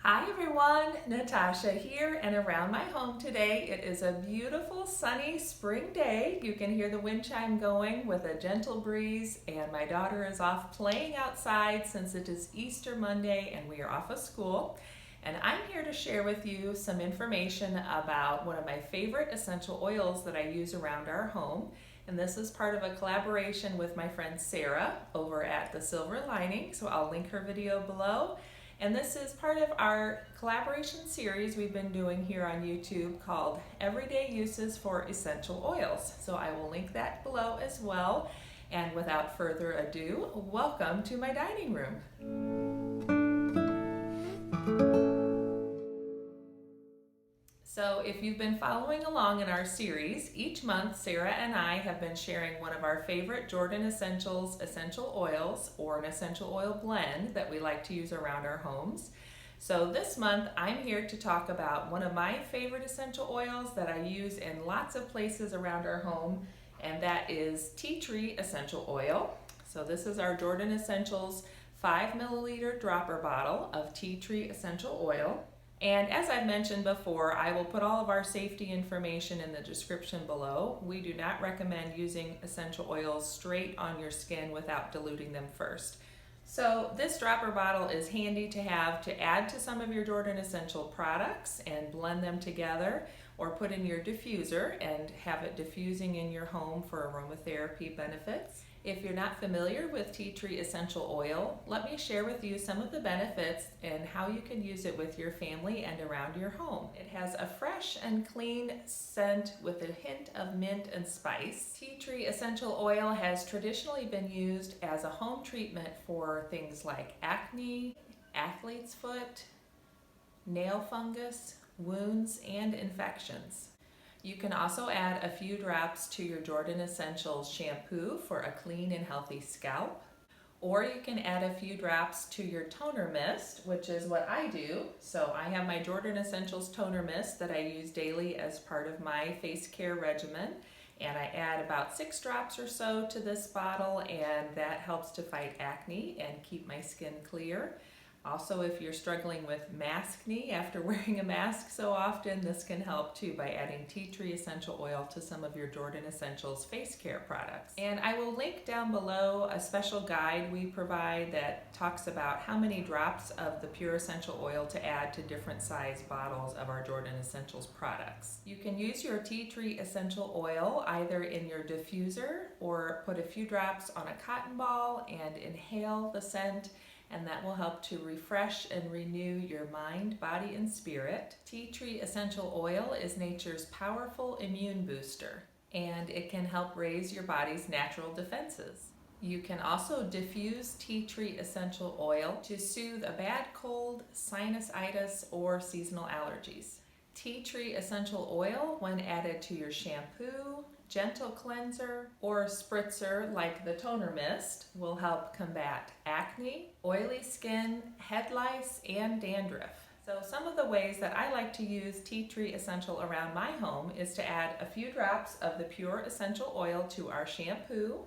Hi everyone, Natasha here and around my home today. It is a beautiful sunny spring day. You can hear the wind chime going with a gentle breeze, and my daughter is off playing outside since it is Easter Monday and we are off of school. And I'm here to share with you some information about one of my favorite essential oils that I use around our home. And this is part of a collaboration with my friend Sarah over at The Silver Lining, so I'll link her video below. And this is part of our collaboration series we've been doing here on YouTube called Everyday Uses for Essential Oils. So I will link that below as well. And without further ado, welcome to my dining room. So if you've been following along in our series, each month Sarah and I have been sharing one of our favorite Jordan Essentials essential oils or an essential oil blend that we like to use around our homes. So this month I'm here to talk about one of my favorite essential oils that I use in lots of places around our home, and that is tea tree essential oil. So this is our Jordan Essentials 5 milliliter dropper bottle of tea tree essential oil. And as I've mentioned before, I will put all of our safety information in the description below. We do not recommend using essential oils straight on your skin without diluting them first. So this dropper bottle is handy to have to add to some of your Jordan Essential products and blend them together, or put in your diffuser and have it diffusing in your home for aromatherapy benefits. If you're not familiar with tea tree essential oil, let me share with you some of the benefits and how you can use it with your family and around your home. It has a fresh and clean scent with a hint of mint and spice. Tea tree essential oil has traditionally been used as a home treatment for things like acne, athlete's foot, nail fungus, wounds, and infections. You can also add a few drops to your Jordan Essentials shampoo for a clean and healthy scalp. Or you can add a few drops to your toner mist, which is what I do. So I have my Jordan Essentials toner mist that I use daily as part of my face care regimen. And I add about 6 drops or so to this bottle, and that helps to fight acne and keep my skin clear. Also, if you're struggling with maskne after wearing a mask so often, this can help too by adding tea tree essential oil to some of your Jordan Essentials face care products. And I will link down below a special guide we provide that talks about how many drops of the pure essential oil to add to different size bottles of our Jordan Essentials products. You can use your tea tree essential oil either in your diffuser or put a few drops on a cotton ball and inhale the scent, and that will help to refresh and renew your mind, body, and spirit. Tea tree essential oil is nature's powerful immune booster, and it can help raise your body's natural defenses. You can also diffuse tea tree essential oil to soothe a bad cold, sinusitis, or seasonal allergies. Tea tree essential oil, when added to your shampoo, gentle cleanser, or spritzer like the toner mist, will help combat acne, oily skin, head lice, and dandruff. So some of the ways that I like to use tea tree essential around my home is to add a few drops of the pure essential oil to our shampoo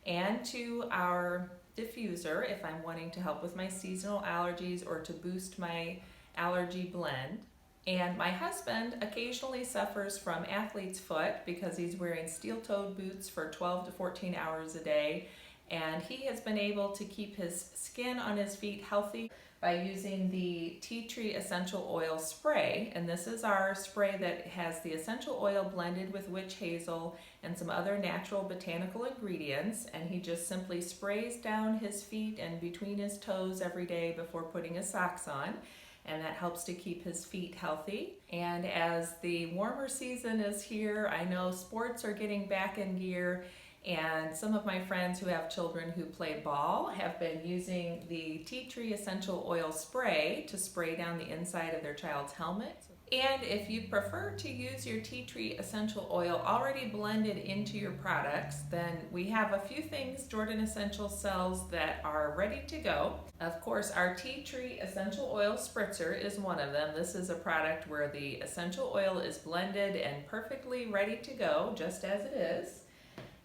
and to our diffuser if I'm wanting to help with my seasonal allergies or to boost my allergy blend. And my husband occasionally suffers from athlete's foot because he's wearing steel-toed boots for 12 to 14 hours a day, and he has been able to keep his skin on his feet healthy by using the tea tree essential oil spray. And this is our spray that has the essential oil blended with witch hazel and some other natural botanical ingredients, and he just simply sprays down his feet and between his toes every day before putting his socks on. And that helps to keep his feet healthy. And as the warmer season is here, I know sports are getting back in gear, and some of my friends who have children who play ball have been using the tea tree essential oil spray to spray down the inside of their child's helmet. And if you prefer to use your tea tree essential oil already blended into your products, then we have a few things Jordan Essential sells that are ready to go. Of course, our tea tree essential oil spritzer is one of them. This is a product where the essential oil is blended and perfectly ready to go, just as it is.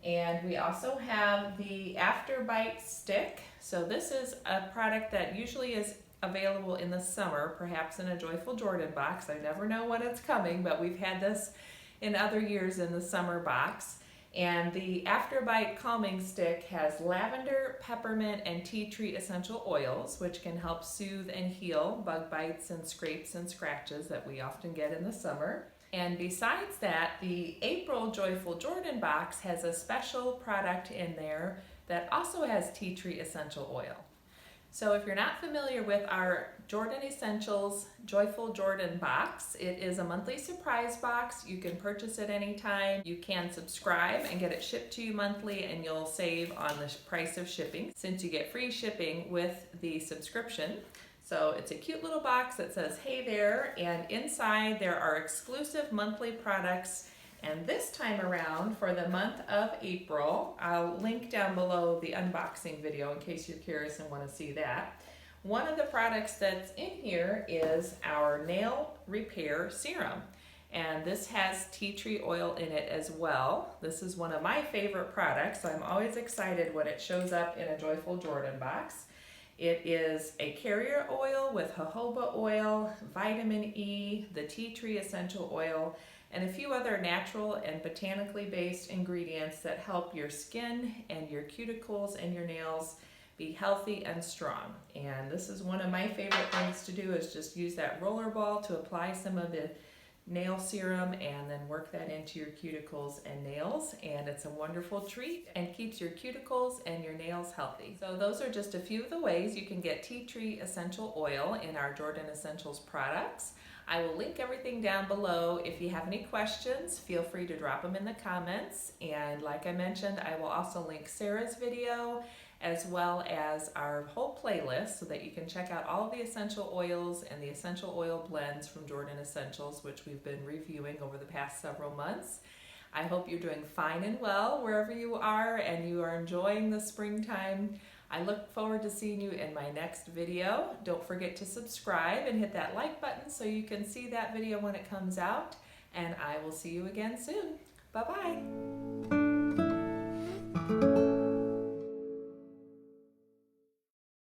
And we also have the After Bite stick. So this is a product that usually is available in the summer, perhaps in a Joyful Jordan box. I never know when it's coming, but we've had this in other years in the summer box. And the Afterbite Calming Stick has lavender, peppermint, and tea tree essential oils, which can help soothe and heal bug bites and scrapes and scratches that we often get in the summer. And besides that, the April Joyful Jordan box has a special product in there that also has tea tree essential oil. So if you're not familiar with our Jordan Essentials Joyful Jordan box, it is a monthly surprise box. You can purchase it anytime. You can subscribe and get it shipped to you monthly, and you'll save on the price of shipping since you get free shipping with the subscription. So it's a cute little box that says, "Hey there," and inside there are exclusive monthly products. And this time around, for the month of April, I'll link down below the unboxing video in case you're curious and want to see that. One of the products that's in here is our nail repair serum. And this has tea tree oil in it as well. This is one of my favorite products, so I'm always excited when it shows up in a Joyful Jordan box. It is a carrier oil with jojoba oil, vitamin E, the tea tree essential oil, and a few other natural and botanically based ingredients that help your skin and your cuticles and your nails be healthy and strong. And this is one of my favorite things to do, is just use that roller ball to apply some of the nail serum and then work that into your cuticles and nails, and it's a wonderful treat and keeps your cuticles and your nails healthy. So those are just a few of the ways you can get tea tree essential oil in our Jordan Essentials products. I will link everything down below. If you have any questions, feel free to drop them in the comments. And like I mentioned, I will also link Sarah's video as well as our whole playlist so that you can check out all of the essential oils and the essential oil blends from Jordan Essentials, which we've been reviewing over the past several months. I hope you're doing fine and well wherever you are and you are enjoying the springtime. I look forward to seeing you in my next video. Don't forget to subscribe and hit that like button so you can see that video when it comes out. And I will see you again soon. Bye-bye.